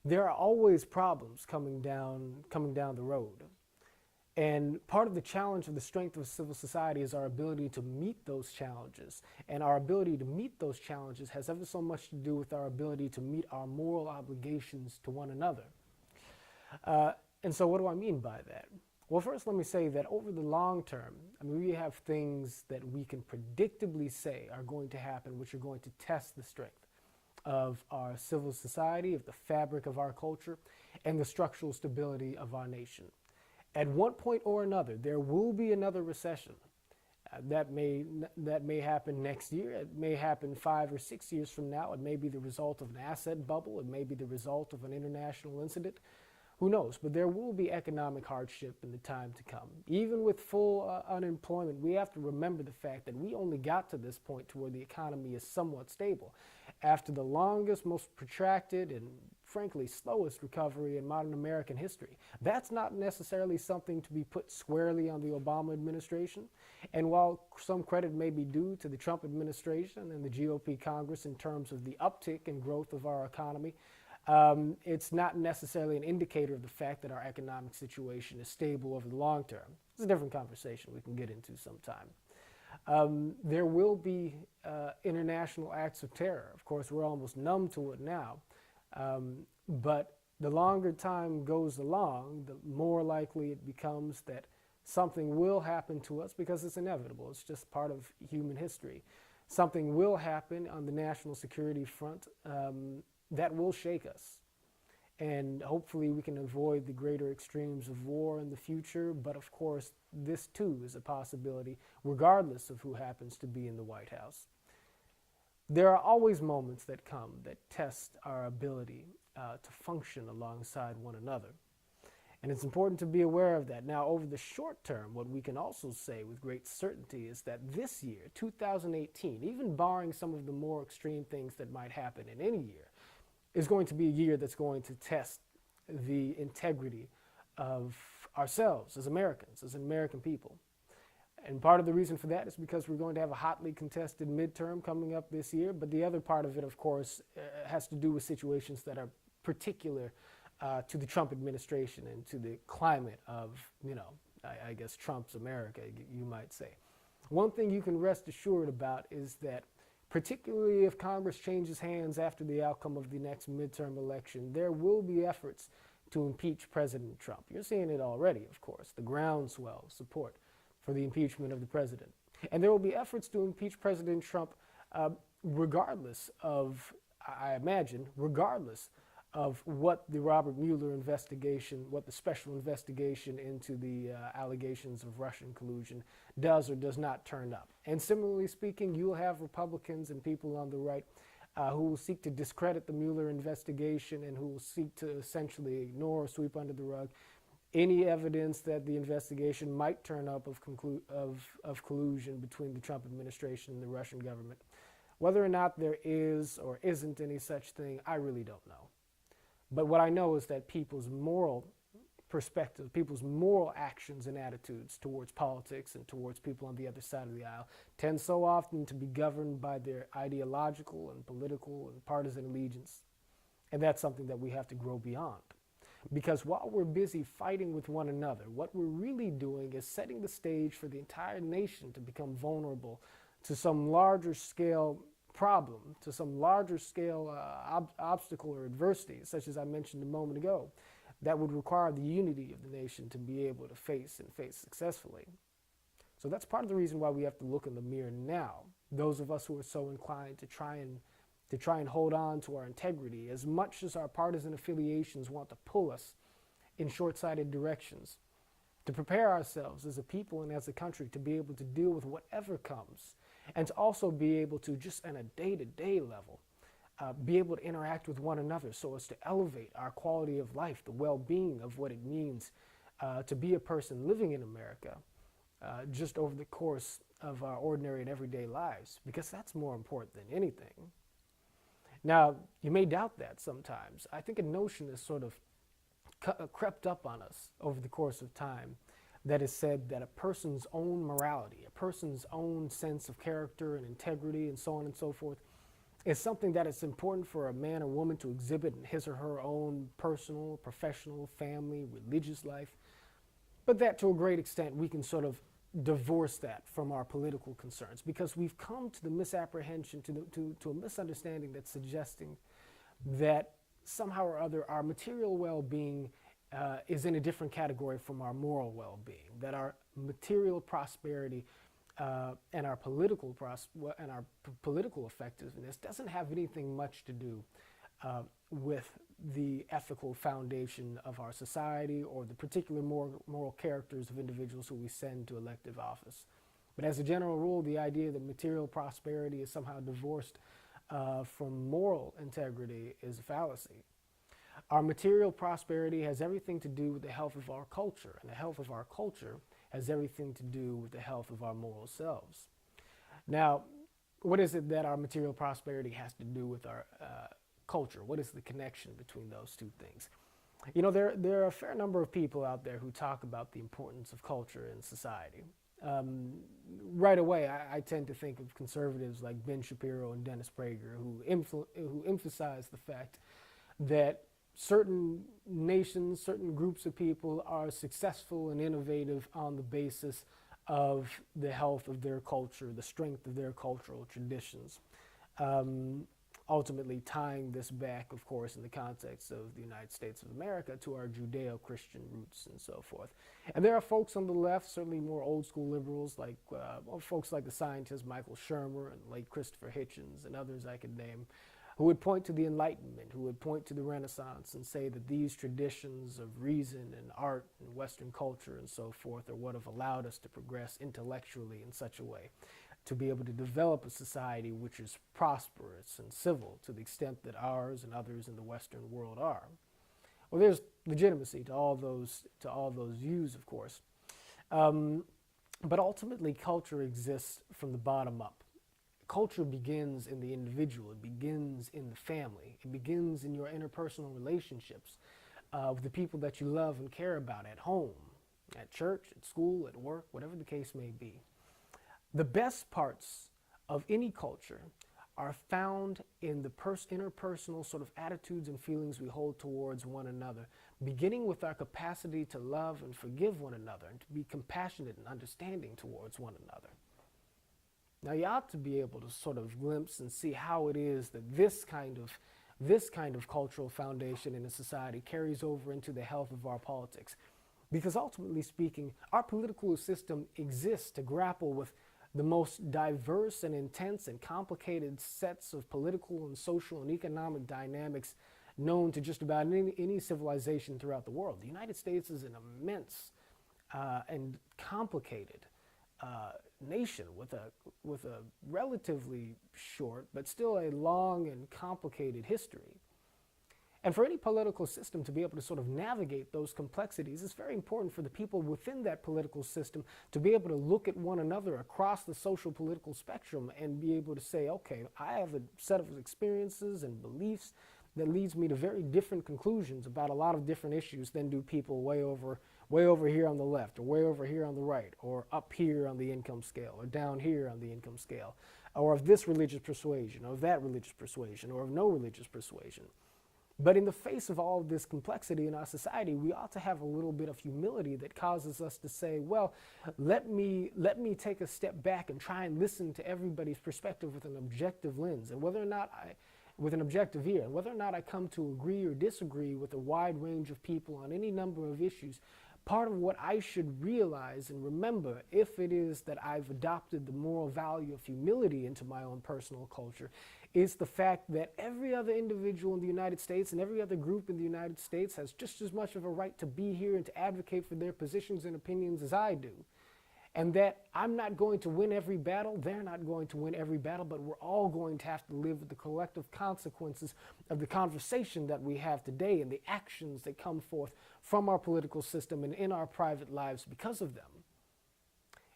there are always problems coming down the road. And part of the challenge of the strength of civil society is our ability to meet those challenges. And our ability to meet those challenges has ever so much to do with our ability to meet our moral obligations to one another. Uh, and so, what do I mean by that? Well, first, let me say that over the long term, I mean, we have things that we can predictably say are going to happen, which are going to test the strength of our civil society, of the fabric of our culture, and the structural stability of our nation. At one point or another, there will be another recession. That may happen next year. It may happen 5 or 6 years from now. It may be the result of an asset bubble. It may be the result of an international incident. Who knows? But there will be economic hardship in the time to come. Even with full unemployment, we have to remember the fact that we only got to this point to where the economy is somewhat stable. After the longest, most protracted, and frankly slowest recovery in modern American history. That's not necessarily something to be put squarely on the Obama administration. And while some credit may be due to the Trump administration and the GOP Congress in terms of the uptick in growth of our economy, it's not necessarily an indicator of the fact that our economic situation is stable over the long term. It's a different conversation we can get into sometime. There will be international acts of terror. Of course, we're almost numb to it now. But the longer time goes along, the more likely it becomes that something will happen to us because it's inevitable. It's just part of human history. Something will happen on the national security front that will shake us. And hopefully we can avoid the greater extremes of war in the future. But of course, this too is a possibility, regardless of who happens to be in the White House. There are always moments that come that test our ability to function alongside one another. And it's important to be aware of that. Now, over the short term, what we can also say with great certainty is that this year, 2018, even barring some of the more extreme things that might happen in any year, is going to be a year that's going to test the integrity of ourselves as Americans, as an American people. And part of the reason for that is because we're going to have a hotly contested midterm coming up this year. But the other part of it, of course, has to do with situations that are particular to the Trump administration and to the climate of, I guess, Trump's America, you might say. One thing you can rest assured about is that particularly if Congress changes hands after the outcome of the next midterm election, there will be efforts to impeach President Trump. You're seeing it already, of course, the groundswell of support for the impeachment of the president. And there will be efforts to impeach President Trump regardless of, I imagine, regardless of what the Robert Mueller investigation, what the special investigation into the allegations of Russian collusion does or does not turn up. And similarly speaking, you'll have Republicans and people on the right who will seek to discredit the Mueller investigation and who will seek to essentially ignore or sweep under the rug any evidence that the investigation might turn up of collusion between the Trump administration and the Russian government. Whether or not there is or isn't any such thing, I really don't know. But what I know is that people's moral perspective, people's moral actions and attitudes towards politics and towards people on the other side of the aisle tend so often to be governed by their ideological and political and partisan allegiance. And that's something that we have to grow beyond. Because while we're busy fighting with one another, what we're really doing is setting the stage for the entire nation to become vulnerable to some larger scale problem, to some larger scale obstacle or adversity, such as I mentioned a moment ago, that would require the unity of the nation to be able to face and face successfully. So that's part of the reason why we have to look in the mirror now. Those of us who are so inclined to try and hold on to our integrity, as much as our partisan affiliations want to pull us in short-sighted directions, to prepare ourselves as a people and as a country to be able to deal with whatever comes, and to also be able to, just on a day-to-day level, be able to interact with one another so as to elevate our quality of life, the well-being of what it means to be a person living in America just over the course of our ordinary and everyday lives, because that's more important than anything. Now, you may doubt that sometimes. I think a notion has sort of crept up on us over the course of time that has said that a person's own morality, a person's own sense of character and integrity and so on and so forth, is something that it's important for a man or woman to exhibit in his or her own personal, professional, family, religious life, but that to a great extent we can sort of divorce that from our political concerns, because we've come to the misapprehension, to a misunderstanding that's suggesting that somehow or other our material well-being is in a different category from our moral well-being, that our material prosperity and our political effectiveness doesn't have anything much to do with the ethical foundation of our society or the particular moral characters of individuals who we send to elective office. But as a general rule, the idea that material prosperity is somehow divorced from moral integrity is a fallacy. Our material prosperity has everything to do with the health of our culture, and the health of our culture has everything to do with the health of our moral selves. Now, what is it that our material prosperity has to do with our culture? What is the connection between those two things? You know, there are a fair number of people out there who talk about the importance of culture in society. Right away, I tend to think of conservatives like Ben Shapiro and Dennis Prager, who emphasize the fact that certain nations, certain groups of people are successful and innovative on the basis of the health of their culture, the strength of their cultural traditions. Ultimately tying this back, of course, in the context of the United States of America to our Judeo-Christian roots and so forth. And there are folks on the left, certainly more old-school liberals, like folks like the scientist Michael Shermer and late Christopher Hitchens and others I could name, who would point to the Enlightenment, who would point to the Renaissance and say that these traditions of reason and art and Western culture and so forth are what have allowed us to progress intellectually in such a way to be able to develop a society which is prosperous and civil to the extent that ours and others in the Western world are. Well, there's legitimacy to all those views, of course. But ultimately, culture exists from the bottom up. Culture begins in the individual. It begins in the family. It begins in your interpersonal relationships with the people that you love and care about at home, at church, at school, at work, whatever the case may be. The best parts of any culture are found in the interpersonal sort of attitudes and feelings we hold towards one another, beginning with our capacity to love and forgive one another and to be compassionate and understanding towards one another. Now, you ought to be able to sort of glimpse and see how it is that this kind of cultural foundation in a society carries over into the health of our politics. Because ultimately speaking, our political system exists to grapple with the most diverse and intense and complicated sets of political and social and economic dynamics known to just about any civilization throughout the world. The United States is an immense and complicated nation with a relatively short but still a long and complicated history. And for any political system to be able to sort of navigate those complexities, it's very important for the people within that political system to be able to look at one another across the social political spectrum and be able to say, okay, I have a set of experiences and beliefs that leads me to very different conclusions about a lot of different issues than do people way over here on the left, or way over here on the right, or up here on the income scale, or down here on the income scale, or of this religious persuasion, or of that religious persuasion, or of no religious persuasion. But in the face of all of this complexity in our society, we ought to have a little bit of humility that causes us to say, well, let me take a step back and try and listen to everybody's perspective with an objective lens, and whether or not with an objective ear, and whether or not I come to agree or disagree with a wide range of people on any number of issues. Part of what I should realize and remember, if it is that I've adopted the moral value of humility into my own personal culture, is the fact that every other individual in the United States and every other group in the United States has just as much of a right to be here and to advocate for their positions and opinions as I do. And that I'm not going to win every battle, they're not going to win every battle, but we're all going to have to live with the collective consequences of the conversation that we have today and the actions that come forth from our political system and in our private lives because of them.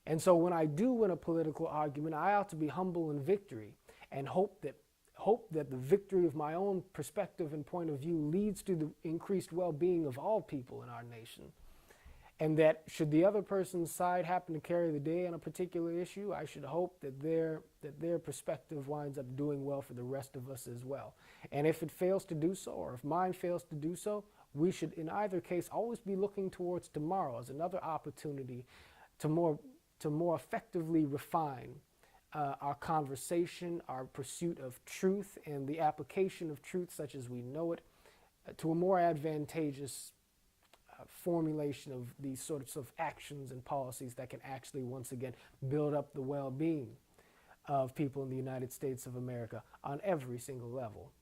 And so when I do win a political argument, I ought to be humble in victory and hope that the victory of my own perspective and point of view leads to the increased well-being of all people in our nation. And that should the other person's side happen to carry the day on a particular issue, I should hope that their perspective winds up doing well for the rest of us as well. And if it fails to do so, or if mine fails to do so, we should, in either case, always be looking towards tomorrow as another opportunity to more effectively refine our conversation, our pursuit of truth, and the application of truth such as we know it to a more advantageous formulation of these sorts of actions and policies that can actually, once again, build up the well-being of people in the United States of America on every single level.